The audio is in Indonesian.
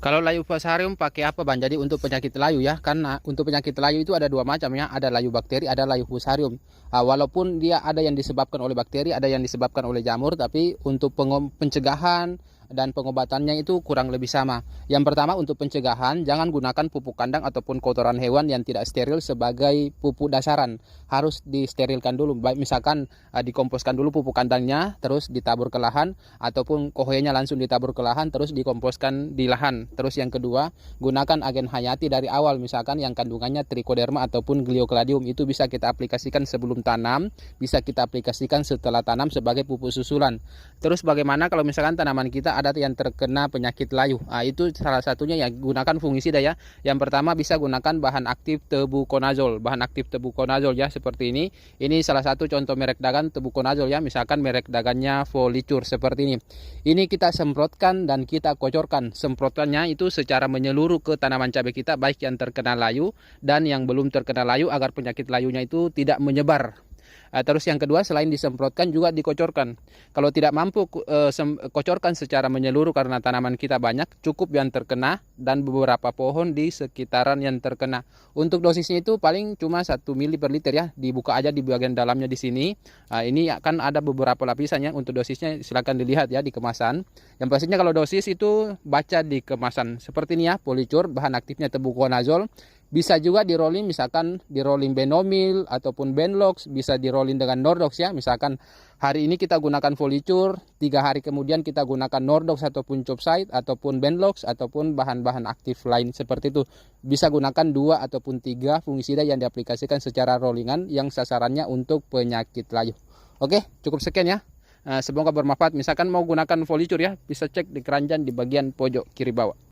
Kalau layu fusarium pakai apa Bang? Jadi untuk penyakit layu ya, karena untuk penyakit layu itu ada dua macam ya, ada layu bakteri, ada layu fusarium. Walaupun dia ada yang disebabkan oleh bakteri, ada yang disebabkan oleh jamur, tapi untuk pencegahan dan pengobatannya itu kurang lebih sama. Yang pertama untuk pencegahan, jangan gunakan pupuk kandang ataupun kotoran hewan yang tidak steril sebagai pupuk dasaran. Harus disterilkan dulu. Baik misalkan dikomposkan dulu pupuk kandangnya, terus ditabur ke lahan, ataupun kohenya langsung ditabur ke lahan, terus dikomposkan di lahan. Terus yang kedua, gunakan agen hayati dari awal, misalkan yang kandungannya trichoderma ataupun gliocladium. Itu bisa kita aplikasikan sebelum tanam, bisa kita aplikasikan setelah tanam sebagai pupuk susulan. Terus bagaimana kalau misalkan tanaman kita ada yang terkena penyakit layu? Itu salah satunya ya gunakan fungisida ya. Yang pertama bisa gunakan bahan aktif tebuconazole. Bahan aktif tebuconazole ya seperti ini. Ini salah satu contoh merek dagan tebuconazole ya. Misalkan merek dagannya Folicur seperti ini. Ini kita semprotkan dan kita kocorkan. Semprotkannya itu secara menyeluruh ke tanaman cabai kita, baik yang terkena layu dan yang belum terkena layu, agar penyakit layunya itu tidak menyebar. Terus yang kedua, selain disemprotkan juga dikocorkan. Kalau tidak mampu kocorkan secara menyeluruh karena tanaman kita banyak, cukup yang terkena dan beberapa pohon di sekitaran yang terkena. Untuk dosisnya itu paling cuma 1 ml per liter ya. Dibuka aja di bagian dalamnya di sini. Ini akan ada beberapa lapisan ya. Untuk dosisnya silakan dilihat ya di kemasan. Yang pastinya kalau dosis itu baca di kemasan. Seperti ini ya, Folicur, bahan aktifnya tebuconazole. Bisa juga di rolling, misalkan di rolling Benomil ataupun Benlox, bisa di rolling dengan Nordox ya. Misalkan hari ini kita gunakan Folicur, 3 hari kemudian kita gunakan Nordox ataupun Chopside ataupun Benlox ataupun bahan-bahan aktif lain seperti itu. Bisa gunakan 2 ataupun 3 fungisida yang diaplikasikan secara rollingan yang sasarannya untuk penyakit layu. Oke, cukup sekian ya. Semoga bermanfaat. Misalkan mau gunakan Folicur ya, bisa cek di keranjang di bagian pojok kiri bawah.